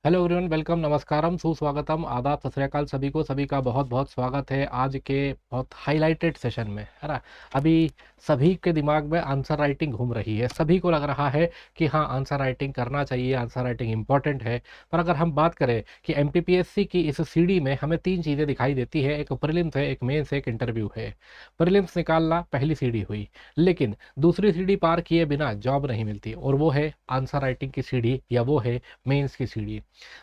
Hello everyone, welcome, नमस्कारम, सुस्वागतम, आदाब, सत श्री अकाल सभी को। सभी का बहुत बहुत स्वागत है आज के बहुत हाईलाइटेड सेशन में, है ना। अभी सभी के दिमाग में आंसर राइटिंग घूम रही है। सभी को लग रहा है कि हाँ, आंसर राइटिंग करना चाहिए, आंसर राइटिंग इंपॉर्टेंट है। पर अगर हम बात करें कि एमपीपीएससी की इस सीढ़ी में हमें तीन चीज़ें दिखाई देती है, एक प्रीलिम्स है, एक मेंस है, एक इंटरव्यू है। प्रीलिम्स निकालना पहली सीढ़ी हुई, लेकिन दूसरी सीढ़ी पार किए बिना जॉब नहीं मिलती, और वो है आंसर राइटिंग की सीढ़ी, या वो है मेंस की सीढ़ी।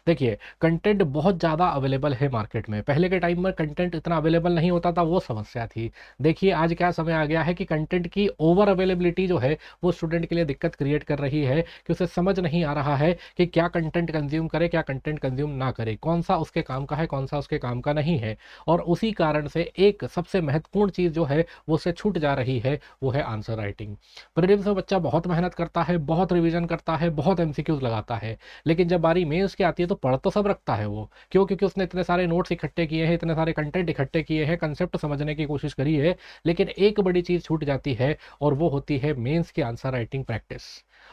देखिए, कंटेंट बहुत ज़्यादा अवेलेबल है मार्केट में। पहले के टाइम में कंटेंट इतना अवेलेबल नहीं होता था, वो समस्या थी। देखिए, आज क्या समय आ गया है कि कंटेंट की ओवर अवेलेबिलिटी जो है वो स्टूडेंट के लिए दिक्कत क्रिएट कर रही है, कि उसे समझ नहीं आ रहा है कि क्या कंटेंट कंज्यूम करे, क्या कंटेंट कंज्यूम ना करे, कौन सा उसके काम का है, कौन सा उसके काम का नहीं है। और उसी कारण से एक सबसे महत्वपूर्ण चीज़ जो है वो उससे छूट जा रही है, वो है आंसर राइटिंग। प्रीलिम्स में बच्चा बहुत मेहनत करता है, बहुत रिवीजन करता है, बहुत एमसीक्यूज लगाता है, लेकिन जब बारी मेंस की आती है तो पढ़ तो सब रखता है वो। क्यों? क्योंकि उसने इतने सारे नोट्स इकट्ठे किए हैं, इतने सारे कंटेंट इकट्ठे किए हैं, कंसेप्ट समझने की कोशिश करी है, लेकिन एक बड़ी चीज़ छूट जाती है, और वो होती है मेंस की आंसर राइटिंग प्रैक्टिस।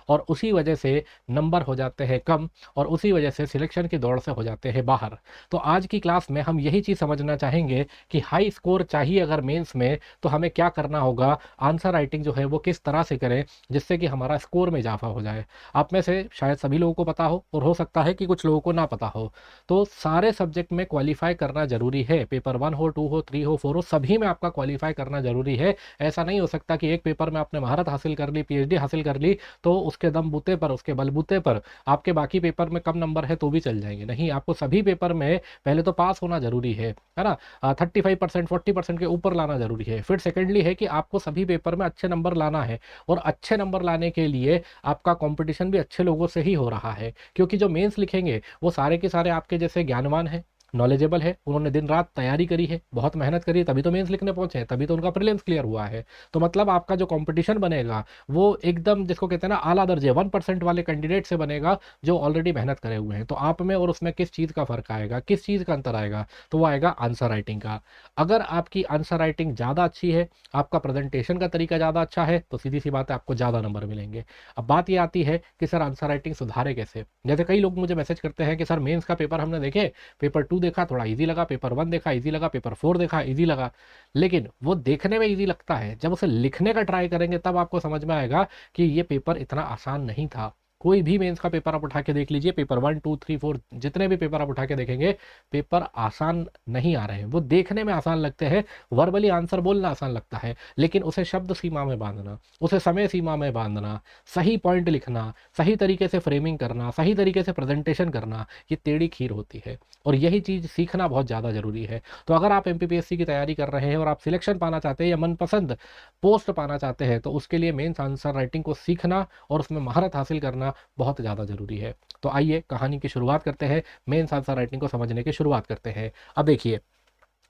और उसी वजह से नंबर हो जाते हैं कम, और उसी वजह से सिलेक्शन की दौड़ से हो जाते हैं बाहर। तो आज की क्लास में हम यही चीज़ समझना चाहेंगे कि हाई स्कोर चाहिए अगर मेंस में, तो हमें क्या करना होगा, आंसर राइटिंग जो है वो किस तरह से करें जिससे कि हमारा स्कोर में इजाफा हो जाए। आप में से शायद सभी लोगों को पता हो, और हो सकता है कि कुछ लोगों को ना पता हो। तो सारे सब्जेक्ट में क्वालिफाई करना जरूरी है। पेपर 1 हो, 2 हो, 3 हो, 4 हो, सभी में आपका क्वालिफाई करना जरूरी है। ऐसा नहीं हो सकता कि एक पेपर में आपने महारत हासिल कर ली, पीएचडी हासिल कर ली, तो उसके दम बूते पर, उसके बलबूते पर आपके बाकी पेपर में कम नंबर है तो भी चल जाएंगे। नहीं, आपको सभी पेपर में पहले तो पास होना जरूरी है ना। 35%, 40% के ऊपर लाना जरूरी है। फिर सेकेंडली है कि आपको सभी पेपर में अच्छे नंबर लाना है, और अच्छे नंबर लाने के लिए आपका कंपटीशन भी अच्छे लोगों से ही हो रहा है, क्योंकि जो मेंस लिखेंगे वो सारे के सारे आपके जैसे ज्ञानवान हैं, नॉलेजेबल है, उन्होंने दिन रात तैयारी करी है, बहुत मेहनत करी है, तभी तो मेंस लिखने पहुंचे हैं, तभी तो उनका प्रीलिम्स क्लियर हुआ है। तो मतलब आपका जो कंपटीशन बनेगा वो एकदम, जिसको कहते हैं ना, आला दर्जे 1% वाले कैंडिडेट से बनेगा, जो ऑलरेडी मेहनत करे हुए हैं। तो आप में और उसमें किस चीज़ का फर्क आएगा, किस चीज़ का अंतर आएगा? तो वो आएगा आंसर राइटिंग का। अगर आपकी आंसर राइटिंग ज़्यादा अच्छी है, आपका प्रेजेंटेशन का तरीका ज़्यादा अच्छा है, तो सीधी सी बात है, आपको ज़्यादा नंबर मिलेंगे। अब बात ये आती है कि सर आंसर राइटिंग सुधारे कैसे। जैसे कई लोग मुझे मैसेज करते हैं कि सर मेंस का पेपर हमने देखे, पेपर 2 देखा थोड़ा इजी लगा, पेपर 1 देखा इजी लगा, पेपर 4 देखा इजी लगा। लेकिन वो देखने में इजी लगता है, जब उसे लिखने का ट्राई करेंगे तब आपको समझ में आएगा कि ये पेपर इतना आसान नहीं था। कोई भी मेंस का पेपर आप उठा के देख लीजिए, पेपर 1, 2, 3, 4, जितने भी पेपर आप उठा के देखेंगे, पेपर आसान नहीं आ रहे हैं। वो देखने में आसान लगते हैं, वर्बली आंसर बोलना आसान लगता है, लेकिन उसे शब्द सीमा में बांधना, उसे समय सीमा में बांधना, सही पॉइंट लिखना, सही तरीके से फ्रेमिंग करना, सही तरीके से प्रेजेंटेशन करना, ये टेढ़ी खीर होती है। और यही चीज़ सीखना बहुत ज़्यादा ज़रूरी है। तो अगर आप एमपीपीएससी की तैयारी कर रहे हैं और आप सिलेक्शन पाना चाहते हैं या मनपसंद पोस्ट पाना चाहते हैं, तो उसके लिए मेंस आंसर राइटिंग को सीखना और उसमें महारत हासिल करना बहुत ज़्यादा ज़रूरी है। तो आइए कहानी की शुरुआत करते हैं, मेंस आंसर राइटिंग को समझने की शुरुआत करते हैं। अब देखिए,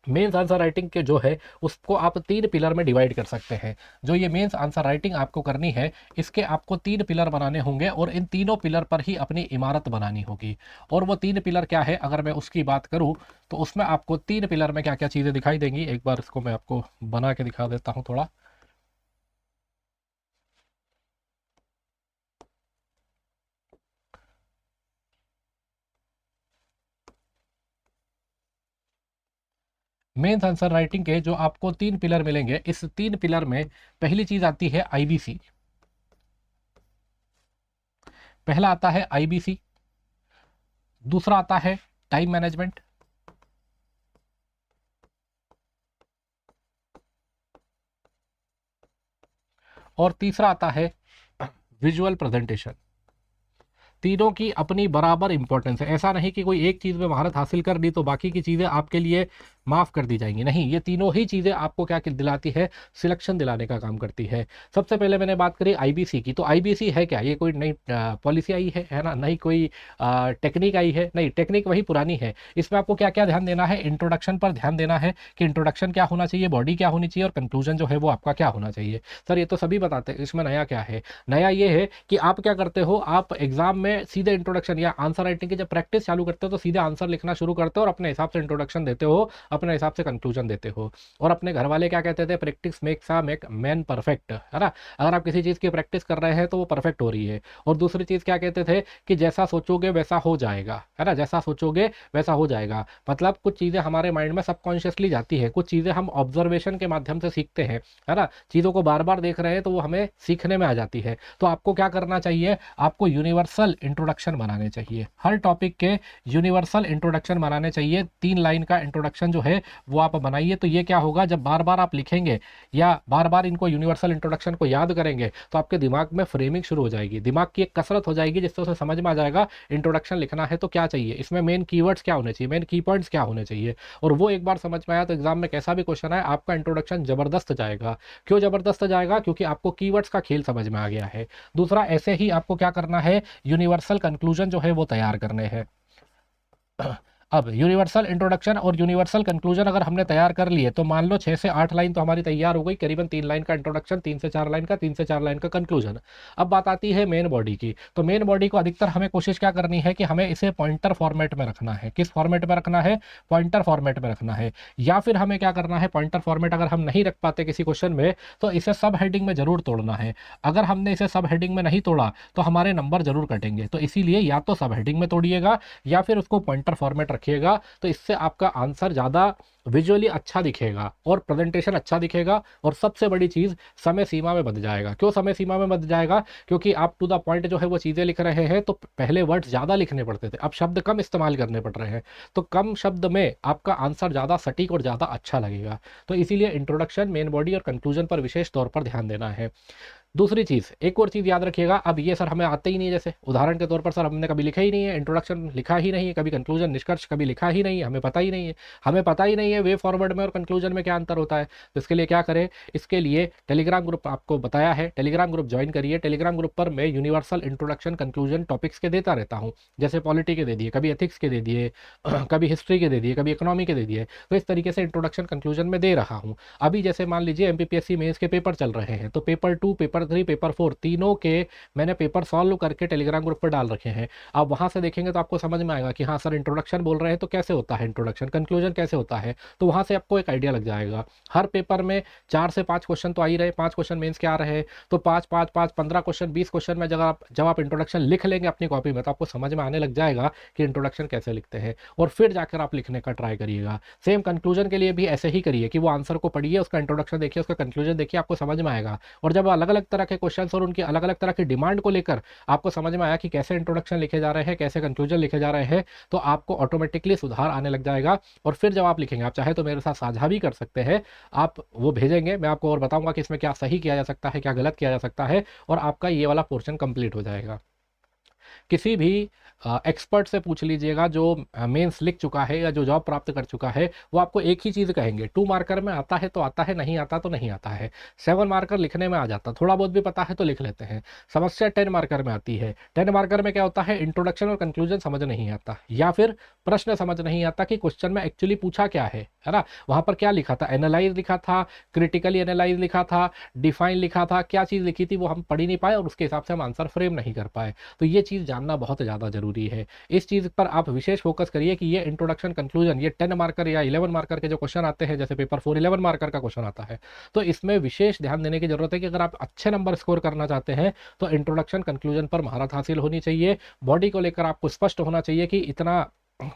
मेंस आंसर राइटिंग के जो है उसको आप तीन पिलर में डिवाइड कर सकते हैं। जो ये मेंस आंसर राइटिंग आपको करनी है, इसके आपको तीन पिलर बनाने होंगे, और इन तीनों पिलर पर ही अपनी इमारत बनानी होगी। और वो तीन पिलर क्या है, अगर मैं उसकी बात करूं, तो उसमें आपको तीन पिलर में क्या क्या चीज़ें दिखाई देंगी, एक बार इसको मैं आपको बना के दिखा देता हूं थोड़ा। मेंस आंसर राइटिंग के जो आपको तीन पिलर मिलेंगे, इस तीन पिलर में पहली चीज आती है आईबीसी। पहला आता है आईबीसी, दूसरा आता है टाइम मैनेजमेंट, और तीसरा आता है विजुअल प्रेजेंटेशन। तीनों की अपनी बराबर इंपॉर्टेंस है। ऐसा नहीं कि कोई एक चीज़ में महारत हासिल कर ली तो बाकी की चीज़ें आपके लिए माफ़ कर दी जाएंगी। नहीं, ये तीनों ही चीज़ें आपको क्या दिलाती है, सिलेक्शन दिलाने का काम करती है। सबसे पहले मैंने बात करी आईबीसी की, तो आईबीसी है क्या? ये कोई नई पॉलिसी आई है ना? नहीं कोई टेक्निक आई है? नहीं, टेक्निक वही पुरानी है। इसमें आपको क्या क्या ध्यान देना है, इंट्रोडक्शन पर ध्यान देना है कि इंट्रोडक्शन क्या होना चाहिए, बॉडी क्या होनी चाहिए, और कंक्लूजन जो है वो आपका क्या होना चाहिए। सर ये तो सभी बताते हैं, इसमें नया क्या है? नया ये है कि आप क्या करते हो, आप एग्जाम में सीधे इंट्रोडक्शन या आंसर राइटिंग की जब प्रैक्टिस चालू करते हो तो सीधे आंसर लिखना शुरू करते हो और अपने हिसाब से इंट्रोडक्शन देते हो। अपने हिसाब से कंक्लूजन देते हो। और अपने घर वाले क्या कहते थे, practice makes a man perfect, है ना। अगर आप किसी चीज़ की प्रैक्टिस कर रहे हैं तो वो परफेक्ट हो रही है। और दूसरी चीज़ क्या कहते थे कि जैसा सोचोगे वैसा हो जाएगा, है ना, जैसा सोचोगे वैसा हो जाएगा। मतलब कुछ चीज़ें हमारे माइंड में सबकॉन्शियसली जाती है, कुछ चीज़ें हम ऑब्जर्वेशन के माध्यम से सीखते हैं, है ना। चीज़ों को बार बार देख रहे हैं तो वो हमें सीखने में आ जाती है। तो आपको क्या करना चाहिए, आपको यूनिवर्सल इंट्रोडक्शन बनाने चाहिए, हर टॉपिक के यूनिवर्सल इंट्रोडक्शन बनाने चाहिए। 3 लाइन का इंट्रोडक्शन जो है वो आप बनाइए। तो ये क्या होगा, जब बार बार आप लिखेंगे या बार बार इनको यूनिवर्सल इंट्रोडक्शन को याद करेंगे तो आपके दिमाग में फ्रेमिंग शुरू हो जाएगी, दिमाग की एक कसरत हो जाएगी, जिससे उसे समझ में आ जाएगा इंट्रोडक्शन लिखना है तो क्या चाहिए, इसमें मेन कीवर्ड्स क्या होने चाहिए, मेन की पॉइंट्स क्या होने चाहिए। और वो एक बार समझ में आया तो एग्जाम में कैसा भी क्वेश्चन आए आपका इंट्रोडक्शन जबरदस्त जाएगा। क्यों जबरदस्त जाएगा, क्योंकि आपको कीवर्ड्स का खेल समझ में आ गया है। दूसरा, ऐसे ही आपको क्या करना है, यूनिवर्सल कंक्लूजन जो है वो तैयार करने हैं। अब यूनिवर्सल इंट्रोडक्शन और यूनिवर्सल कंक्लूजन अगर हमने तैयार कर लिए तो मान लो 6 से 8 लाइन तो हमारी तैयार हो गई, करीबन 3 लाइन का इंट्रोडक्शन, 3 से 4 लाइन का, 3 से 4 लाइन का कंक्लूजन। अब बात आती है मेन बॉडी की। तो मेन बॉडी को अधिकतर हमें कोशिश क्या करनी है कि हमें इसे पॉइंटर फॉर्मेट में रखना है। किस फॉर्मेट में रखना है, पॉइंटर फॉर्मेट में रखना है। या फिर हमें क्या करना है, पॉइंटर फॉर्मेट अगर हम नहीं रख पाते किसी क्वेश्चन में तो इसे सब हेडिंग में जरूर तोड़ना है। अगर हमने इसे सब हेडिंग में नहीं तोड़ा तो हमारे नंबर जरूर कटेंगे। तो इसीलिए या तो सब हेडिंग में तोड़िएगा या फिर उसको पॉइंटर फॉर्मेट रखिएगा। तो इससे आपका आंसर ज़्यादा विजुअली अच्छा दिखेगा और प्रेजेंटेशन अच्छा दिखेगा। और सबसे बड़ी चीज़, समय सीमा में बंध जाएगा। क्यों समय सीमा में बंध जाएगा, क्योंकि आप टू द पॉइंट जो है वो चीज़ें लिख रहे हैं तो पहले वर्ड्स ज़्यादा लिखने पड़ते थे, अब शब्द कम इस्तेमाल करने पड़ रहे हैं। तो कम शब्द में आपका आंसर ज़्यादा सटीक और ज़्यादा अच्छा लगेगा। तो इसीलिए इंट्रोडक्शन, मेन बॉडी और कंक्लूजन पर विशेष तौर पर ध्यान देना है। दूसरी चीज़, एक और चीज़ याद रखिएगा, अब ये सर हमें आते ही नहीं है, जैसे उदाहरण के तौर पर सर हमने कभी लिखा ही नहीं है, इंट्रोडक्शन लिखा ही नहीं है, कभी कंक्लूजन निष्कर्ष कभी लिखा ही नहीं है, हमें पता ही नहीं है। हमें पता ही नहीं है वे फॉरवर्ड में और कंक्लूजन में क्या अंतर होता है। तो इसके लिए क्या करें, इसके लिए टेलीग्राम ग्रुप आपको बताया है, टेलीग्राम ग्रुप ज्वाइन करिए। टेलीग्राम ग्रुप पर मैं यूनिवर्सल इंट्रोडक्शन कंक्लूजन टॉपिक्स के देता रहता हूँ। जैसे पॉलिटी के दे दिए, कभी एथिक्स के दे दिए, कभी हिस्ट्री के दे दिए, कभी इकोनॉमी के दे दिए। तो इस तरीके से इंट्रोडक्शन कंक्लूजन में दे रहा हूँ। अभी जैसे मान लीजिए एमपीपीएससी मेंस के पेपर चल रहे हैं तो पेपर 2, पेपर 3, पेपर 4 तीनों के मैंने पेपर सॉल्व करके टेलीग्राम ग्रुप पर डाल रखे हैं। आप वहां से देखेंगे तो आपको समझ में आएगा कि हाँ सर इंट्रोडक्शन बोल रहे हैं तो कैसे होता है इंट्रोडक्शन, कंक्लूजन कैसे होता है। तो वहां से आपको एक आइडिया लग जाएगा। हर पेपर में 4 से 5 क्वेश्चन तो आ ही रहे, 5 क्वेश्चन मेंस के आ रहे हैं। तो 5 5 5 15 क्वेश्चन, 20 क्वेश्चन में जब आप इंट्रोडक्शन लिख लेंगे अपनी कॉपी में तो आपको समझ में आने लग जाएगा कि इंट्रोडक्शन कैसे लिखते हैं। और फिर जाकर आप लिखने का ट्राई करिएगा। सेम कंक्लूजन के लिए भी ऐसे ही करिए कि वो आंसर को पढ़िए, उसका इंट्रोडक्शन देखिए, उसका कंक्लूजन देखिए, आपको समझ में आएगा। और जब अलग अलग तरह के क्वेश्चन और उनकी अलग अलग तरह की डिमांड को लेकर आपको समझ में आया कि कैसे इंट्रोडक्शन लिखे जा रहे हैं, कैसे कंक्लूजन लिखे जा रहे हैं, तो आपको ऑटोमेटिकली सुधार आने लग जाएगा। और फिर जब आप लिखेंगे, आप चाहे तो मेरे साथ साझा भी कर सकते हैं, आप वो भेजेंगे, मैं आपको और बताऊंगा कि इसमें क्या सही किया जा सकता है, क्या गलत किया जा सकता है, और आपका ये वाला पोर्शन कंप्लीट हो जाएगा। किसी भी एक्सपर्ट से पूछ लीजिएगा जो मेंस लिख चुका है या जो जॉब प्राप्त कर चुका है, वो आपको एक ही चीज़ कहेंगे, 2 मार्कर में आता है तो आता है, नहीं आता तो नहीं आता है। 7 मार्कर लिखने में आ जाता, थोड़ा बहुत भी पता है तो लिख लेते हैं। समस्या 10 मार्कर में आती है। 10 मार्कर में क्या होता है, इंट्रोडक्शन और कंक्लूजन समझ नहीं आता, या फिर प्रश्न समझ नहीं आता कि क्वेश्चन में एक्चुअली पूछा क्या है ना। वहाँ पर क्या लिखा था, एनालाइज लिखा था, क्रिटिकली एनालाइज लिखा था, डिफाइन लिखा था, क्या चीज़ लिखी थी वो हम पढ़ ही नहीं पाए और उसके हिसाब से हम आंसर फ्रेम नहीं कर पाए। तो ये चीज़ जानना बहुत ज़्यादा जरूरी है। इस चीज़ पर आप विशेष फोकस करिए कि ये इंट्रोडक्शन कंक्लूजन, ये 10 मार्कर या 11 मार्कर के जो क्वेश्चन आते हैं, जैसे पेपर 4 11 मार्कर का क्वेश्चन आता है, तो इसमें विशेष ध्यान देने की जरूरत है कि अगर आप अच्छे नंबर स्कोर करना चाहते हैं तो इंट्रोडक्शन कंक्लूजन पर महारत हासिल होनी चाहिए। बॉडी को लेकर आपको स्पष्ट होना चाहिए कि इतना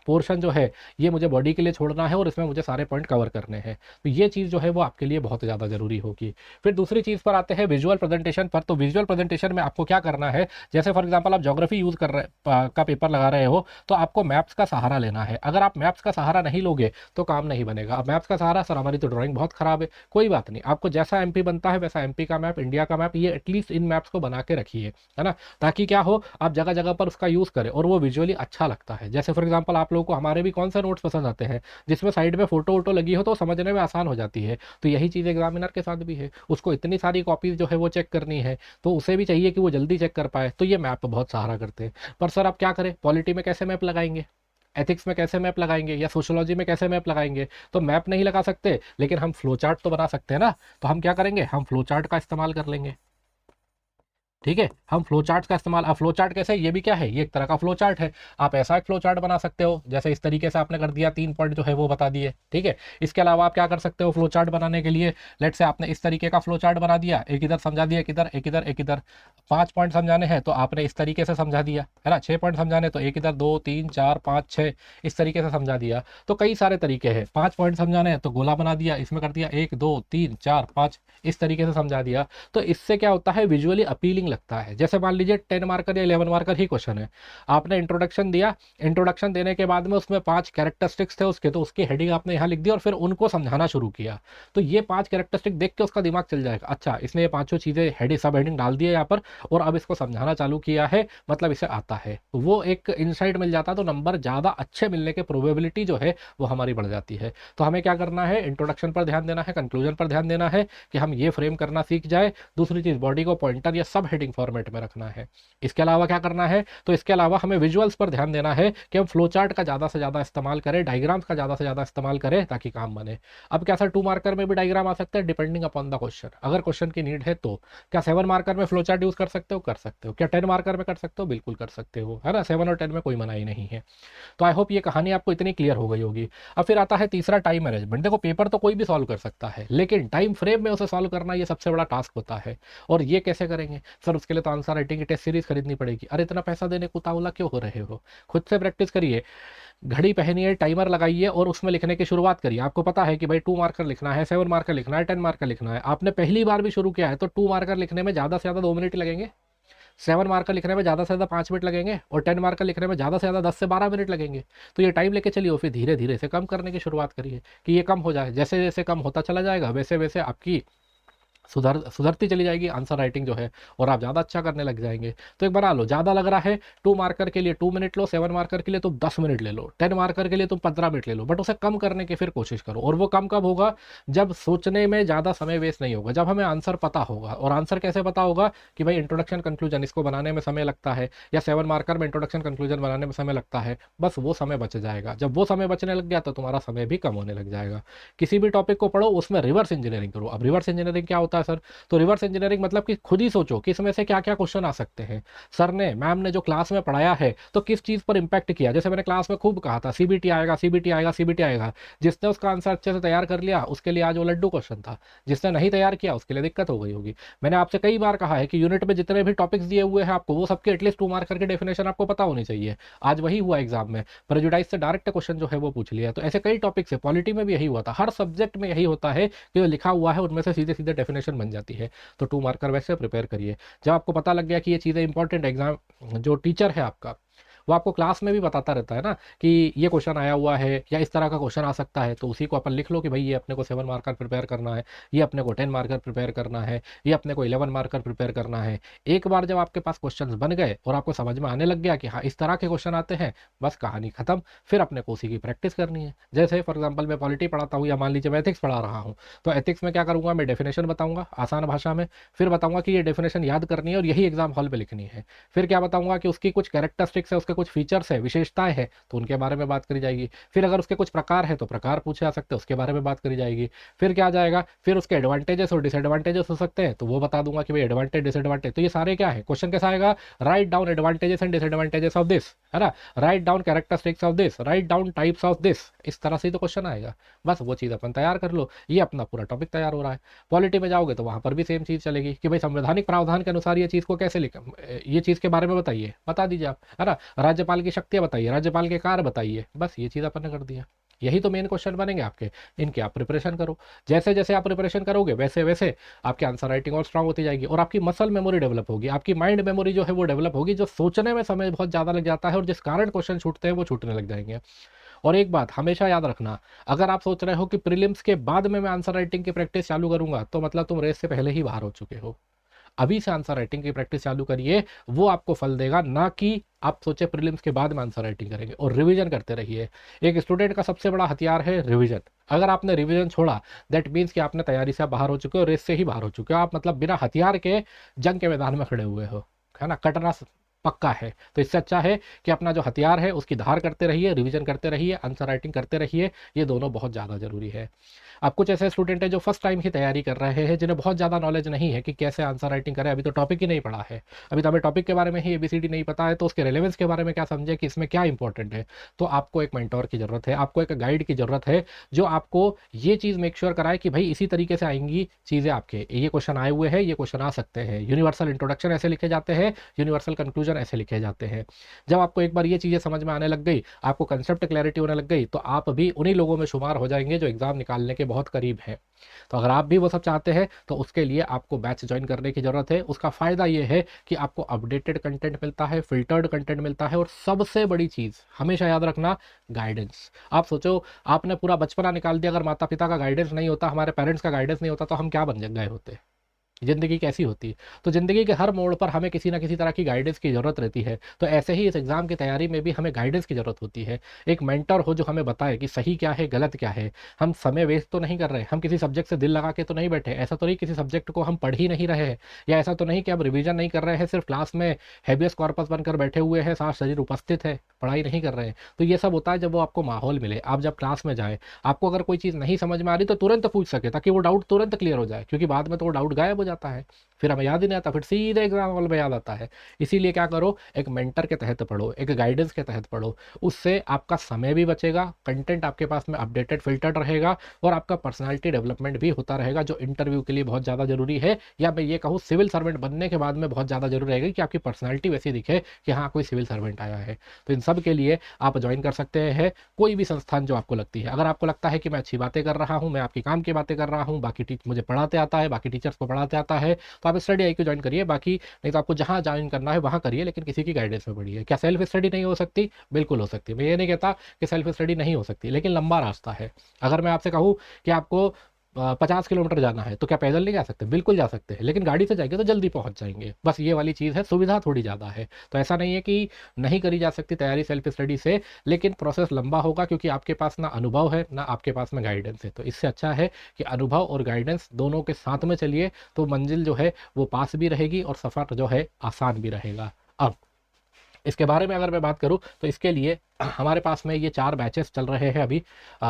पोर्शन जो है ये मुझे बॉडी के लिए छोड़ना है और इसमें मुझे सारे पॉइंट कवर करने हैं। तो ये चीज़ जो है वो आपके लिए बहुत ज़्यादा ज़रूरी होगी। फिर दूसरी चीज़ पर आते हैं विजुअल प्रेजेंटेशन पर। तो विजुअल प्रेजेंटेशन में आपको क्या करना है, जैसे फॉर एग्जांपल आप ज्योग्राफी यूज़ कर रहे का पेपर लगा रहे हो तो आपको मैप्स का सहारा लेना है। अगर आप मैप्स का सहारा नहीं लोगे तो काम नहीं बनेगा। अब मैप्स का सहारा, सर हमारी तो ड्राइंग बहुत ख़राब है, कोई बात नहीं, आपको जैसा एमपी बनता है वैसा एमपी का मैप, इंडिया का मैप, ये एटलीस्ट इन मैप्स को बना के रखिए, है ना, ताकि क्या हो, आप जगह जगह पर उसका यूज़ करें और वो विजुअली अच्छा लगता है। जैसे फॉर एग्जाम्पल आप लोगों को हमारे भी कौन से नोट्स पसंद आते हैं जिसमें साइड में फोटो वोटो लगी हो तो समझने में आसान हो जाती है। तो यही चीज़ एग्जामिनर के साथ भी है, उसको इतनी सारी कॉपीज जो है वो चेक करनी है, तो उसे भी चाहिए कि वो जल्दी चेक कर पाए, तो ये मैप बहुत सहारा करते हैं। पर सर आप क्या करें, पॉलिटी में कैसे मैप लगाएंगे, एथिक्स में कैसे मैप लगाएंगे, या सोशोलॉजी में कैसे मैप लगाएंगे। तो मैप नहीं लगा सकते लेकिन हम फ्लो चार्ट तो बना सकते हैं ना। तो हम क्या करेंगे, हम फ्लो चार्ट का इस्तेमाल कर लेंगे। ठीक है, हम फ्लो चार्ट का इस्तेमाल, अब फ्लो चार्ट कैसे, ये भी क्या है, ये एक तरह का फ्लो चार्ट है। आप ऐसा एक फ्लो चार्ट बना सकते हो जैसे इस तरीके से आपने कर दिया, 3 पॉइंट जो है वो बता दिए। ठीक है, इसके अलावा आप क्या कर सकते हो फ्लो चार्ट बनाने के लिए, लेट से आपने इस तरीके का फ्लो चार्ट बना दिया, एक इधर समझा दिया, एक इधर, एक इधर, एक इधर। 5 पॉइंट समझाने हैं तो आपने इस तरीके से समझा दिया, है ना। 6 पॉइंट समझाने तो एक इधर, 2 3 4 5 6 इस तरीके से समझा दिया। तो कई सारे तरीके हैं। 5 पॉइंट समझाने हैं तो गोला बना दिया, इसमें कर दिया 1 2 3 4 5 इस तरीके से समझा दिया। तो इससे क्या होता है, विजुअली अपीलिंग लगता है। जैसे मान लीजिए 10 मार्कर या 11 मार्कर ही क्वेश्चन है, आपने इंट्रोडक्शन दिया, इंट्रोडक्शन देने के बाद में उसमें 5 कैरेक्टरिस्टिक्स थे उसके, तो उसकी हेडिंग आपने यहाँ लिख दी और फिर उनको समझाना शुरू किया। तो ये 5 कैरेक्टरिस्टिक देख के उसका दिमाग चल जाएगा, अच्छा इसने ये पांचों चीजें हेडिंग, सब हेडिंग डाल दी है यहाँ पर, और अब इसको समझाना चालू किया है, मतलब इसे आता है। तो वो एक इंसाइट मिल जाता है, तो नंबर ज्यादा अच्छे मिलने की प्रोबेबिलिटी जो है वो हमारी बढ़ जाती है। तो हमें क्या करना है, इंट्रोडक्शन पर ध्यान देना है, कंक्लूजन पर ध्यान देना है कि हम ये फ्रेम करना सीख जाए। दूसरी चीज, बॉडी को पॉइंटर या सब हेडिंग फॉर्मेट में रखना है। इसके अलावा क्या करना है, तो इसके अलावा हमें विजुअल्स पर ध्यान देना है कि हम फ्लो चार्ट का ज़्यादा से ज़्यादा इस्तेमाल करें, डायग्राम्स का ज़्यादा से ज़्यादा इस्तेमाल करें ताकि काम बने। अब क्या सर 2 मार्कर में भी डायग्राम आ सकते हैं, डिपेंडिंग अपॉन द क्वेश्चन, अगर क्वेश्चन की नीड है तो। क्या 7 मार्कर में फ्लो चार्ट यूज़ कर सकते हो, कर सकते हो। क्या 10 मार्कर में कर सकते हो, बिल्कुल कर सकते हो, है ना। 7 और 10 में कोई मनाही नहीं है। तो आई होप ये कहानी आपको इतनी क्लियर हो गई होगी। अब फिर आता है तीसरा, टाइम मैनेजमेंट। देखो पेपर तो कोई भी सॉल्व कर सकता है, लेकिन टाइम फ्रेम में उसे सॉल्व करना ये सबसे बड़ा टास्क होता है। और ये कैसे करेंगे सर, उसके लिए तो आंसर राइटिंग की टेस्ट सीरीज खरीदनी पड़ेगी। अरे इतना पैसा देने को उतावला क्यों हो रहे हो, खुद से प्रैक्टिस करिए। घड़ी पहनिए, टाइमर लगाइए और उसमें लिखने की शुरुआत करिए। आपको पता है कि भाई 2 मार्कर लिखना है, 7 मार्कर लिखना है, 10 मार्कर लिखना है। आपने पहली बार भी शुरू किया है तो 2 मार्कर लिखने में ज़्यादा से ज़्यादा 2 मिनट लगेंगे, 7 मार्कर लिखने में ज़्यादा से ज़्यादा 5 मिनट लगेंगे, और 10 मार्कर लिखने में ज़्यादा से ज़्यादा 10 से 12 मिनट लगेंगे। तो ये टाइम लेके चलिए, फिर धीरे धीरे से कम करने की शुरुआत करिए कि ये कम हो जाए। जैसे जैसे कम होता चला जाएगा वैसे वैसे आपकी सुधरती चली जाएगी आंसर राइटिंग जो है, और आप ज़्यादा अच्छा करने लग जाएंगे। तो एक बना लो, ज़्यादा लग रहा है 2 मार्कर के लिए 2 मिनट लो, 7 मार्कर के लिए तुम 10 मिनट ले लो, 10 मार्कर के लिए तुम 15 मिनट ले लो, बट उसे कम करने की फिर कोशिश करो। और वो कम कब होगा, जब सोचने में ज़्यादा समय वेस्ट नहीं होगा, जब हमें आंसर पता होगा। और आंसर कैसे पता होगा कि भाई इंट्रोडक्शन कंक्लूजन इसको बनाने में समय लगता है, या 7 मार्कर में इंट्रोडक्शन कंक्लूजन बनाने में समय लगता है, बस वो समय बच जाएगा। जब वो समय बचने लग गया तो तुम्हारा समय भी कम होने लग जाएगा। किसी भी टॉपिक को पढ़ो, उसमें रिवर्स इंजीनियरिंग करो। अब रिवर्स इंजीनियरिंग क्या होता है सर, तो रिवर्स इंजीनियरिंग मतलब कि खुद ही सोचो कि इसमें से क्या क्या क्वेश्चन आ सकते हैं। सर ने, मैम ने जो क्लास में पढ़ाया है तो किस चीज पर इंपैक्ट किया। जैसे मैंने क्लास में खूब कहा था सीबीटी आएगा, सीबीटी आएगा, सीबीटी आएगा। जिसने उसका आंसर अच्छे से तैयार कर लिया उसके लिए आज वो लड्डू क्वेश्चन था, जिसने नहीं तैयार किया उसके लिए दिक्कत हो गई होगी। मैंने आपसे कई बार कहा है कि यूनिट में जितने भी टॉपिक्स दिए हुए हैं आपको, वो सबके एटलीस्ट 2 मार्कर की डेफिनेशन आपको पता होनी चाहिए। आज वही हुआ एग्जाम में, प्रेजुडाइज से डायरेक्ट क्वेश्चन जो है वो पूछ लिया। तो ऐसे कई टॉपिक्स है, पॉलिटी में भी यही हुआ था, हर सब्जेक्ट में यही होता है कि जो लिखा हुआ है उनमें से सीधे सीधे डेफिनेशन बन जाती है। तो 2 मार्कर वैसे प्रिपेयर करिए। जब आपको पता लग गया कि ये चीज़ें इंपॉर्टेंट, एग्जाम जो टीचर है आपका वो आपको क्लास में भी बताता रहता है ना कि ये क्वेश्चन आया हुआ है या इस तरह का क्वेश्चन आ सकता है, तो उसी को अपन लिख लो कि भाई ये अपने को 7 मार्कर प्रिपेयर करना है, ये अपने को 10 मार्कर प्रिपेयर करना है, ये अपने को 11 मार्कर प्रिपेयर करना है। एक बार जब आपके पास क्वेश्चन बन गए और आपको समझ में आने लग गया कि हाँ इस तरह के क्वेश्चन आते हैं, बस कहानी खत्म। फिर अपने को उसी की प्रैक्टिस करनी है। जैसे फॉर एग्जाम्पल मैं पॉलिटी पढ़ाता हूँ या मान लीजिए मैं एथिक्स पढ़ा रहा हूँ, तो एथिक्स में क्या करूँगा, मैं डेफिनेशन बताऊंगा आसान भाषा में, फिर बताऊंगा कि ये डेफिनेशन याद करनी है और यही एग्जाम हॉल में लिखनी है। फिर क्या बताऊंगा कि उसकी कुछ कैरेक्टरिस्टिक्स है, उसके कुछ फीचर्स है, विशेषताएं हैं, तो उनके बारे में बात करी जाएगी। फिर अगर उसके कुछ प्रकार है तो प्रकार पूछे जा सकते हैं, उसके बारे में बात करी जाएगी। फिर क्या आ जाएगा, फिर उसके एडवांटेजेस और डिसएडवांटेजेस हो सकते हैं, तो वो बता दूंगा कि भाई एडवांटेज डिसएडवांटेज। तो ये सारे क्या है, क्वेश्चन कैसा आएगा, write down advantages and disadvantages of this, है ना, write down characteristics of this, write down types of this. इस तरह से तो क्वेश्चन आएगा। बस वो चीज़ अपन तैयार कर लो, ये अपना पूरा टॉपिक तैयार हो रहा है। पॉलिटी में जाओगे तो वहां पर भी सेम चीज़ चलेगी कि भाई संवैधानिक प्रावधान के अनुसार ये चीज़ को कैसे लिखा, ये चीज़ के बारे में बताइए, बता दीजिए आप, है ना। राज्यपाल की शक्तियाँ बताइए, राज्यपाल के कार्य बताइए, बस ये चीज़ अपन ने कर दिया। यही तो मेन क्वेश्चन बनेंगे आपके, इनके आप प्रिपरेशन करो। जैसे जैसे आप प्रिपरेशन करोगे वैसे वैसे आपकी आंसर राइटिंग और स्ट्रांग होती जाएगी, और आपकी मसल मेमोरी डेवलप होगी, आपकी माइंड मेमोरी जो है वो डेवलप होगी, जो सोचने में समय बहुत ज़्यादा लग जाता है और जिस कारण क्वेश्चन छूटते हैं वो छूटने लग जाएंगे। और एक बात हमेशा याद रखना, अगर आप सोच रहे हो कि प्रीलिम्स के बाद में मैं आंसर राइटिंग की प्रैक्टिस चालू करूंगा, तो मतलब तुम रेस से पहले ही बाहर हो चुके हो। अभी से आंसर राइटिंग की प्रैक्टिस चालू करिए, वो आपको फल देगा, ना कि आप सोचे प्रीलिम्स के बाद में आंसर राइटिंग करेंगे। और रिवीजन करते रहिए। एक स्टूडेंट का सबसे बड़ा हथियार है रिवीजन। अगर आपने रिवीजन छोड़ा, दैट मीन्स कि आपने तैयारी से बाहर हो चुके हो, रेस से ही बाहर हो चुके हो, आप मतलब बिना हथियार के जंग के मैदान में खड़े हुए हो, है ना। कटना पक्का है। तो इससे अच्छा है कि अपना जो हथियार है उसकी धार करते रहिए, रिवीजन करते रहिए, आंसर राइटिंग करते रहिए, ये दोनों बहुत ज़्यादा ज़रूरी है। अब कुछ ऐसे स्टूडेंट हैं जो फर्स्ट टाइम ही तैयारी कर रहे हैं, जिन्हें बहुत ज़्यादा नॉलेज नहीं है कि कैसे आंसर राइटिंग करें, अभी तो टॉपिक ही नहीं पढ़ा है, अभी तो हमें टॉपिक के बारे में ही एबीसीडी नहीं पता है, तो उसके रेलेवेंस के बारे में क्या समझे कि इसमें क्या इंपॉर्टेंट है। तो आपको एक मेंटोर की ज़रूरत है, आपको एक गाइड की ज़रूरत है, जो आपको ये चीज़ मेक श्योर कराए कि भाई इसी तरीके से आएंगी चीज़ें, आपके ये क्वेश्चन आए हुए हैं, ये क्वेश्चन आ सकते हैं, यूनिवर्सल इंट्रोडक्शन ऐसे लिखे जाते हैं, यूनिवर्सल कंक्लूजन ऐसे लिखे जाते हैं। जब आपको एक बार ये चीज़ें समझ में आने लग गई, आपको कंसेप्ट क्लैरिटी होने लग गई, तो आप भी उन्हीं लोगों में शुमार हो जाएंगे जो एग्ज़ाम निकालने के बहुत करीब हैं। तो अगर आप भी वो सब चाहते हैं तो उसके लिए आपको बैच ज्वाइन करने की ज़रूरत है। उसका फ़ायदा ये है कि आपको अपडेटेड कंटेंट मिलता है, फ़िल्टर्ड कंटेंट मिलता है, और सबसे बड़ी चीज़ हमेशा याद रखना, गाइडेंस। आप सोचो, आपने पूरा बचपना निकाल दिया, अगर माता पिता का गाइडेंस नहीं होता, हमारे पेरेंट्स का गाइडेंस नहीं होता, तो हम क्या बन गए होते, ज़िंदगी कैसी होती। तो ज़िंदगी के हर मोड़ पर हमें किसी ना किसी तरह की गाइडेंस की ज़रूरत रहती है। तो ऐसे ही इस एग्ज़ाम की तैयारी में भी हमें गाइडेंस की ज़रूरत होती है। एक मेंटर हो जो हमें बताए कि सही क्या है, गलत क्या है। हम समय वेस्ट तो नहीं कर रहे, हम किसी सब्जेक्ट से दिल लगा के तो नहीं बैठे, ऐसा तो नहीं किसी सब्जेक्ट को हम पढ़ ही नहीं रहे हैं, या ऐसा तो नहीं कि अब रिवीजन नहीं कर रहे हैं, सिर्फ क्लास में हैबियस कॉर्पस बनकर बैठे हुए हैं, सारा शरीर उपस्थित है, पढ़ाई नहीं कर रहे हैं। तो ये सब होता है जब वो आपको माहौल मिले, आप जब क्लास में जाएँ, आपको अगर कोई चीज़ नहीं समझ में आ रही तो तुरंत पूछ सके, ताकि वो डाउट तुरंत क्लियर हो जाए, क्योंकि बाद में तो वो डाउट गायब हो जाता है, फिर हमें याद ही नहीं आता, फिर सीधे एग्जाम हॉल में याद आता है। इसीलिए क्या करो, एक मेंटर के तहत पढ़ो, एक गाइडेंस के तहत पढ़ो। उससे आपका समय भी बचेगा, कंटेंट आपके पास में अपडेटेड फिल्टर्ड रहेगा, और आपका पर्सनालिटी डेवलपमेंट भी होता रहेगा, जो इंटरव्यू के लिए बहुत ज़्यादा ज़रूरी है, या मैं ये कहूँ सिविल सर्वेंट बनने के बाद में बहुत ज़्यादा जरूरी रहेगा कि आपकी पर्सनैलिटी वैसी दिखे कि हाँ कोई सिविल सर्वेंट आया है। तो इन सब के लिए आप ज्वाइन कर सकते हैं कोई भी संस्थान जो आपको लगती है। अगर आपको लगता है कि मैं अच्छी बातें कर रहा हूँ, मैं आपकी काम की बातें कर रहा हूँ, बाकी मुझे पढ़ाते आता है, बाकी टीचर्स को पढ़ाते आता है, तो आप स्टडी IQ ज्वाइन करिए। बाकी नहीं तो आपको जहाँ ज्वाइन करना है वहाँ करिए, लेकिन किसी की गाइडेंस में पढ़िए। क्या सेल्फ स्टडी नहीं हो सकती? बिल्कुल हो सकती है। मैं ये नहीं कहता कि सेल्फ स्टडी नहीं हो सकती, लेकिन लंबा रास्ता है। अगर मैं आपसे कहूँ कि आपको 50 किलोमीटर जाना है, तो क्या पैदल नहीं जा सकते? बिल्कुल जा सकते हैं, लेकिन गाड़ी से जाएंगे तो जल्दी पहुंच जाएंगे। बस ये वाली चीज़ है, सुविधा थोड़ी ज़्यादा है। तो ऐसा नहीं है कि नहीं करी जा सकती तैयारी सेल्फ स्टडी से, लेकिन प्रोसेस लंबा होगा, क्योंकि आपके पास ना अनुभव है, ना आपके पास में गाइडेंस है। तो इससे अच्छा है कि अनुभव और गाइडेंस दोनों के साथ में चलिए, तो मंजिल जो है वो पास भी रहेगी और सफ़र जो है आसान भी रहेगा। अब इसके बारे में अगर मैं बात करूं, तो इसके लिए हमारे पास में ये 4 बैचेस चल रहे हैं अभी,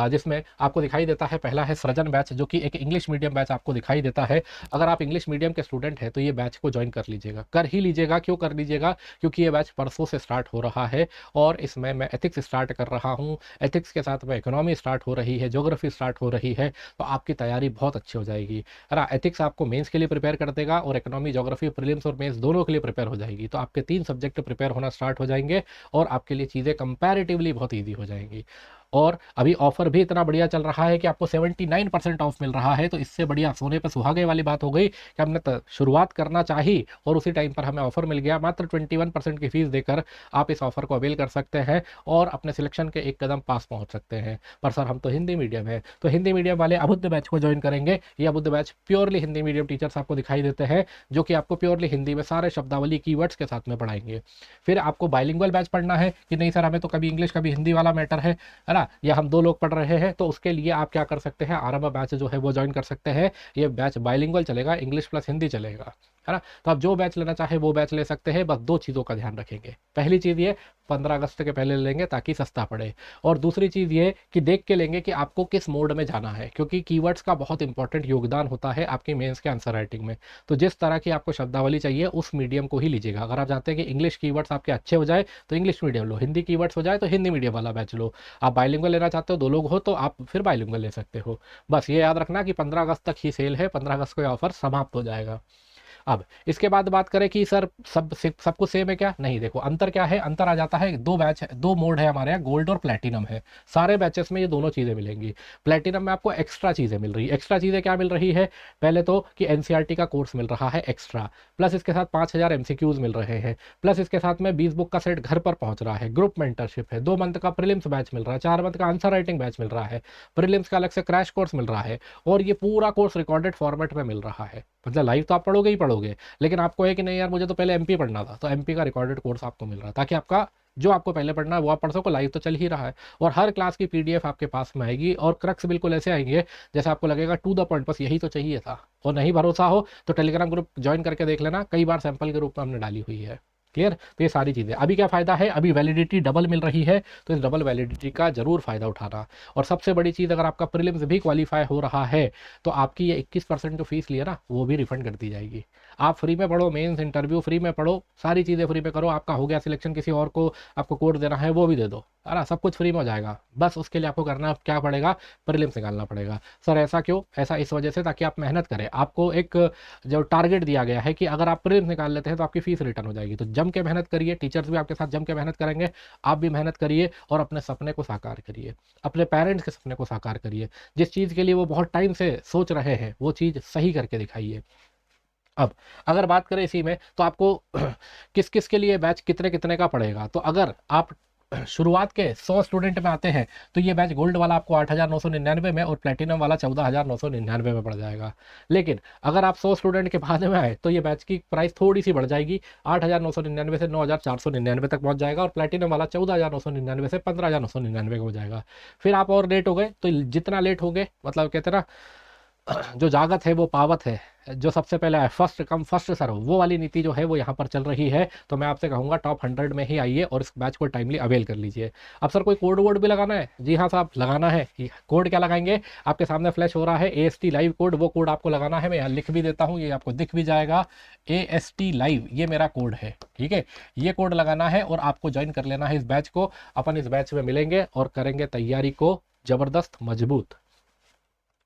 जिसमें आपको दिखाई देता है, पहला है सृजन बैच, जो कि एक इंग्लिश मीडियम बैच आपको दिखाई देता है। अगर आप इंग्लिश मीडियम के स्टूडेंट हैं तो ये बैच को ज्वाइन कर लीजिएगा, कर ही लीजिएगा। क्यों कर लीजिएगा? क्योंकि ये बैच परसों से स्टार्ट हो रहा है, और इसमें मैं एथिक्स स्टार्ट कर रहा हूँ, एथिक्स के साथ में इकोनॉमी स्टार्ट हो रही है, ज्योग्राफी स्टार्ट हो रही है। तो आपकी तैयारी बहुत अच्छी हो जाएगी, है ना। एथिक्स आपको मेंस के लिए प्रिपेयर कर देगा, और इकोनॉमी, ज्योग्राफी, प्रीलिम्स और मेंस दोनों के लिए प्रिपेयर हो जाएगी। तो आपके 3 सब्जेक्ट प्रिपेयर होना स्टार्ट हो जाएंगे, और आपके लिए चीज़ें कंपैरेटिवली बहुत ईजी हो जाएंगी। और अभी ऑफर भी इतना बढ़िया चल रहा है कि आपको 79% ऑफ मिल रहा है। तो इससे बढ़िया सोने पर सुहागे वाली बात हो गई कि हमने शुरुआत करना चाहिए और उसी टाइम पर हमें ऑफर मिल गया। मात्र 21% की फीस देकर आप इस ऑफर को अवेल कर सकते हैं और अपने सिलेक्शन के एक कदम पास पहुंच सकते हैं। पर सर हम तो हिंदी मीडियम है, तो हिंदी मीडियम वाले अबुद्ध बैच को ज्वाइन करेंगे। ये अबुद्ध batch purely Hindi medium teachers आपको दिखाई देते हैं, जो कि आपको प्योरली हिंदी में सारे शब्दावली कीवर्ड्स के साथ में पढ़ाएंगे। फिर आपको बाइलिंगुअल बैच पढ़ना है कि नहीं सर हमें तो कभी इंग्लिश कभी हिंदी वाला मैटर है ना, या हम 2 लोग पढ़ रहे हैं, तो उसके लिए आप क्या कर सकते हैं, आरंभ बैच जो है वो ज्वाइन कर सकते हैं। ये बैच बाइलिंगुअल चलेगा, इंग्लिश प्लस हिंदी चलेगा, है ना। तो आप जो बैच लेना चाहे वो बैच ले सकते हैं। बस 2 चीज़ों का ध्यान रखेंगे। पहली चीज़ ये 15 अगस्त के पहले लेंगे ताकि सस्ता पड़े, और दूसरी चीज़ ये कि देख के लेंगे कि आपको किस मोड में जाना है, क्योंकि कीवर्ड्स का बहुत इंपॉर्टेंट योगदान होता है आपके मेंस के आंसर राइटिंग में। तो जिस तरह की आपको शब्दावली चाहिए उस मीडियम को ही लीजिएगा। अगर आप चाहते हैं कि इंग्लिश कीवर्ड्स आपके अच्छे हो जाए तो English medium low, Hindi keywords हो जाए तो हिंदी मीडियम वाला बैच लो। आप बाइलिंगुअल लेना चाहते हो, 2 लोग हो, तो आप फिर बाइलिंगुअल ले सकते हो। बस ये याद रखना कि 15 अगस्त तक ही सेल है, 15 अगस्त को ये ऑफर समाप्त हो जाएगा। अब इसके बाद बात करें कि सर सब कुछ सेम है क्या? नहीं, देखो अंतर क्या है। अंतर आ जाता है, 2 बैच है, 2 मोड है हमारे यहाँ, गोल्ड और प्लेटिनम है। सारे बैचेस में ये दोनों चीज़ें मिलेंगी। प्लेटिनम में आपको एक्स्ट्रा चीज़ें मिल रही है। एक्स्ट्रा चीज़ें क्या मिल रही है? पहले तो कि एनसीईआरटी का कोर्स मिल रहा है एक्स्ट्रा, प्लस इसके साथ 5000 MCQs मिल रहे हैं, प्लस इसके साथ में 20 बुक का सेट घर पर पहुंच रहा है, ग्रुप मेंटरशिप है, 2 मंथ का प्रीलिम्स बैच मिल रहा है, 4 मंथ का आंसर राइटिंग बैच मिल रहा है, प्रीलिम्स का अलग से क्रैश कोर्स मिल रहा है, और ये पूरा कोर्स रिकॉर्डेड फॉर्मेट में मिल रहा है। मतलब लाइव तो आप पढ़ोगे ही पढ़ोगे, लेकिन आपको है कि नहीं यार मुझे तो पहले MP पढ़ना था, तो MP का रिकॉर्डेड कोर्स आपको मिल रहा है, ताकि आपका जो आपको पहले पढ़ना है वो आप पढ़ सको। लाइव तो चल ही रहा है, और हर क्लास की PDF आपके पास में आएगी, और क्रक्स बिल्कुल ऐसे आएंगे जैसे आपको लगेगा टू द पॉइंट, बस यही तो चाहिए था। और नहीं भरोसा हो तो टेलीग्राम ग्रुप ज्वाइन करके देख लेना, कई बार सैंपल के रूप में हमने डाली हुई है क्लियर। तो ये सारी चीज़ें, अभी क्या फ़ायदा है, अभी वैलिडिटी डबल मिल रही है, तो इस डबल वैलिडिटी का ज़रूर फ़ायदा उठाना। और सबसे बड़ी चीज़, अगर आपका प्रीलिम्स भी क्वालिफाई हो रहा है तो आपकी ये 21% जो फीस ली है ना, वो भी रिफंड कर दी जाएगी। आप फ्री में पढ़ो, मेंस इंटरव्यू फ्री में पढ़ो, सारी चीज़ें फ्री में करो, आपका हो गया सिलेक्शन, किसी और को आपको कोड देना है वो भी दे दो, है ना, सब कुछ फ्री में हो जाएगा। बस उसके लिए आपको करना क्या पड़ेगा, प्रीलिम्स निकालना पड़ेगा। सर ऐसा क्यों, ऐसा इस वजह से ताकि आप मेहनत करें, आपको एक जो टारगेट दिया गया है कि अगर आप प्रीलिम्स निकाल लेते हैं तो आपकी फीस रिटर्न हो जाएगी। तो जम के मेहनत करिए, टीचर्स भी आपके साथ जम के मेहनत करेंगे, आप भी मेहनत करिए और अपने सपने को साकार करिए, अपने पेरेंट्स के सपने को साकार करिए। जिस चीज़ के लिए वो बहुत टाइम से सोच रहे हैं वो चीज़ सही करके दिखाइए। अब अगर बात करें इसी में, तो आपको किस किस के लिए बैच कितने कितने का पड़ेगा, तो अगर आप शुरुआत के 100 स्टूडेंट में आते हैं तो ये बैच गोल्ड वाला आपको 8,999 में और प्लेटिनम वाला 14,999 में पड़ जाएगा। लेकिन अगर आप 100 स्टूडेंट के बाद में आए तो ये बैच की प्राइस थोड़ी सी बढ़ जाएगी, 8,999 से 9,499 तक पहुंच जाएगा, और प्लेटिनम वाला 14,999 से 15,999 हो जाएगा। फिर आप और लेट हो गए तो जितना लेट हो गए, मतलब कहते हैं ना, जो जागत है वो पावत है, जो सबसे पहले आए फर्स्ट कम फर्स्ट सर्व, वो वाली नीति जो है वो यहाँ पर चल रही है। तो मैं आपसे कहूँगा टॉप 100 में ही आइए और इस बैच को टाइमली अवेल कर लीजिए। अब सर कोई कोड वोड भी लगाना है, जी हाँ साहब लगाना है। कोड क्या लगाएंगे, आपके सामने फ्लैश हो रहा है AST लाइव कोड, वो कोड आपको लगाना है। मैं यहाँ लिख भी देता हूँ, ये आपको दिख भी जाएगा, AST लाइव ये मेरा कोड है, ठीक है। ये कोड लगाना है और आपको ज्वाइन कर लेना है इस बैच को। अपन इस बैच में मिलेंगे और करेंगे तैयारी को ज़बरदस्त मजबूत।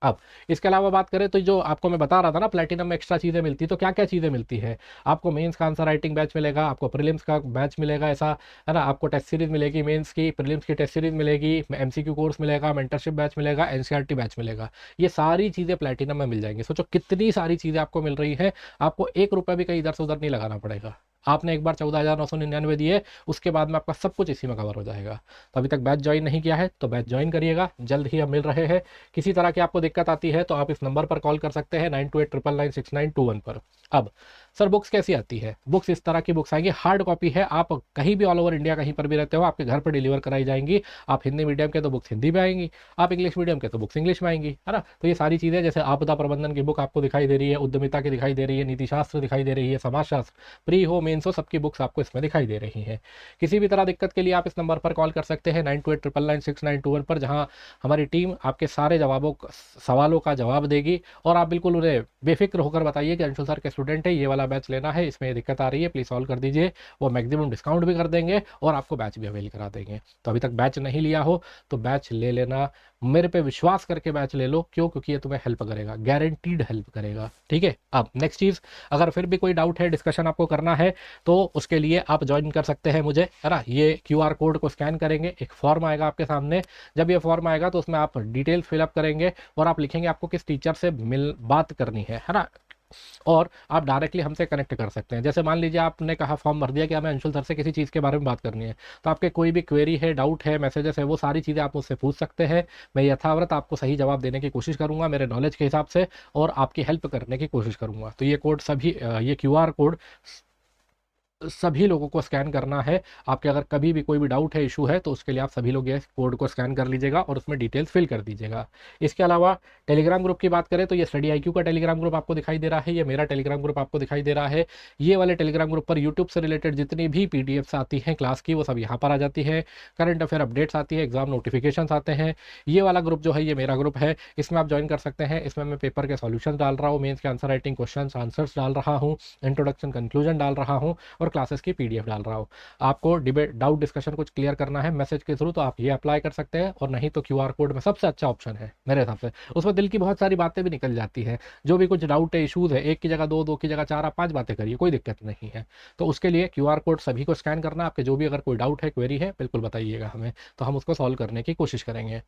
अब इसके अलावा बात करें तो जो आपको मैं बता रहा था ना, प्लेटिनम में एक्स्ट्रा चीज़ें मिलती, तो क्या क्या चीज़ें मिलती है, आपको मेंस का आंसर राइटिंग बैच मिलेगा, आपको प्रीलिम्स का बैच मिलेगा, ऐसा है ना, आपको टेस्ट सीरीज मिलेगी, मेंस की प्रीलिम्स की टेस्ट सीरीज मिलेगी, MCQ कोर्स मिलेगा, मेंटरशिप बैच मिलेगा, NCERT बैच मिलेगा। ये सारी चीज़ें प्लेटिनम में मिल जाएंगी। सोचो कितनी सारी चीज़ें आपको मिल रही है, आपको 1 रुपया भी कहीं इधर से उधर नहीं लगाना पड़ेगा। आपने एक बार 14,999 दिए, उसके बाद में आपका सब कुछ इसी में कवर हो जाएगा। तो अभी तक बैच ज्वाइन नहीं किया है तो बैच ज्वाइन करिएगा, जल्द ही हम मिल रहे हैं। किसी तरह की आपको दिक्कत आती है तो आप इस नंबर पर कॉल कर सकते हैं 9289996921 पर। अब सर बुक्स कैसी आती है, बुक्स इस तरह की बुक्स आएंगी, हार्ड कॉपी है, आप कहीं भी ऑल ओवर इंडिया कहीं पर भी रहते हो आपके घर पर डिलीवर कराई जाएंगी। आप हिंदी मीडियम के तो बुक्स हिंदी में आएंगी, आप इंग्लिश मीडियम के तो बुक्स इंग्लिश में आएंगी, है ना। तो ये सारी चीज़ें, जैसे आपदा प्रबंधन की बुक आपको दिखाई दे रही है, उद्यमिता की दिखाई दे रही है, नीति शास्त्र दिखाई दे रही है, समाजशास्त्र, प्री हो मेन्स हो, सबकी बुक्स आपको इसमें दिखाई दे रही हैं। किसी भी तरह दिक्कत के लिए आप इस नंबर पर कॉल कर सकते हैं 9289996921 पर, जहां हमारी टीम आपके सारे सवालों का जवाब देगी। और आप बिल्कुल उन्हें बेफिक्र होकर बताइए कि अंशुल सर के स्टूडेंट है, ये वाला बैच लेना है, इसमें ये दिक्कत आ रही है, प्लीज़ सॉल्व कर दीजिए। वो मैक्सिमम डिस्काउंट भी कर देंगे और आपको बैच भी अवेल करा देंगे। तो अभी तक बैच नहीं लिया हो तो बैच ले लेना, मेरे पे विश्वास करके बैच ले लो। क्यों, क्योंकि ये तुम्हें हेल्प करेगा, गारंटीड हेल्प करेगा, ठीक है। अब नेक्स्ट चीज़, अगर फिर भी कोई डाउट है, डिस्कशन आपको करना है, तो उसके लिए आप ज्वाइन कर सकते हैं मुझे, है ना। ये QR कोड को स्कैन करेंगे, एक फॉर्म आएगा आपके सामने, जब ये फॉर्म आएगा तो उसमें आप डिटेल्स फिलअप करेंगे और आप लिखेंगे आपको किस टीचर से बात करनी है ना। और आप डायरेक्टली हमसे कनेक्ट कर सकते हैं। जैसे मान लीजिए आपने कहा, फॉर्म भर दिया कि हमें अंशुल सर से किसी चीज़ के बारे में बात करनी है, तो आपके कोई भी क्वेरी है, डाउट है, मैसेजेस है, वो सारी चीज़ें आप मुझसे पूछ सकते हैं। मैं यथावत आपको सही जवाब देने की कोशिश करूंगा मेरे नॉलेज के हिसाब से, और आपकी हेल्प करने की कोशिश करूंगा। तो ये कोड सभी, ये QR कोड सभी लोगों को स्कैन करना है। आपके अगर कभी भी कोई भी डाउट है, इशू है, तो उसके लिए आप सभी लोग ये कोड को स्कैन कर लीजिएगा और उसमें डिटेल्स फिल कर दीजिएगा। इसके अलावा टेलीग्राम ग्रुप की बात करें तो ये स्टडी IQ का टेलीग्राम ग्रुप आपको दिखाई दे रहा है, ये मेरा टेलीग्राम ग्रुप आपको दिखाई दे रहा है। ये वाले टेलीग्राम ग्रुप पर यूट्यूब से रिलेटेड जितनी भी PDFs आती हैं क्लास की, वो सब यहाँ पर आ जाती है। करंट अफेयर अपडेट्स आती है, एग्जाम नोटिफिकेशन आते हैं। ये वाला ग्रुप जो है ये मेरा ग्रुप है, इसमें आप ज्वाइन कर सकते हैं। इसमें मैं पेपर के सॉल्यूशन डाल रहा हूँ, मेंस के आंसर राइटिंग क्वेश्चन आंसर्स डाल रहा हूँ, इंट्रोडक्शन कंक्लूजन डाल रहा हूँ, और क्लासेस की PDF डाल रहा हूँ। आपको डिबेट डाउट डिस्कशन कुछ क्लियर करना है मैसेज के थ्रू, तो आप ये अप्लाई कर सकते हैं। और नहीं तो QR कोड में सबसे अच्छा ऑप्शन है मेरे हिसाब से, उसमें दिल की बहुत सारी बातें भी निकल जाती हैं। जो भी कुछ डाउट है, इशूज़ है, एक की जगह दो, दो की जगह चार, आप 5 बातें करिए, कोई दिक्कत नहीं है। तो उसके लिए QR कोड सभी को स्कैन करना, आपके जो भी अगर कोई डाउट है, क्वेरी है, बिल्कुल बताइएगा हमें, तो हम उसको सॉल्व करने की कोशिश करेंगे।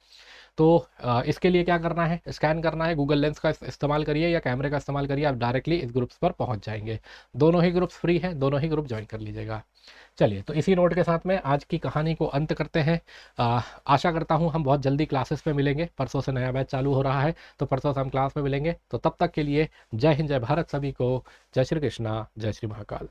तो इसके लिए क्या करना है, स्कैन करना है, गूगल लेंस का इस्तेमाल करिए या कैमरे का इस्तेमाल करिए, आप डायरेक्टली इस ग्रुप्स पर पहुंच जाएंगे। दोनों ही ग्रुप्स फ्री हैं, दोनों ही ग्रुप ज्वाइन कर लीजिएगा। चलिए, तो इसी नोट के साथ में आज की कहानी को अंत करते हैं। आशा करता हूँ हम बहुत जल्दी क्लासेस में मिलेंगे, परसों से नया बैच चालू हो रहा है, तो परसों से हम क्लास में मिलेंगे। तो तब तक के लिए जय हिंद, जय भारत सभी को, जय श्री कृष्णा, जय श्री महाकाल।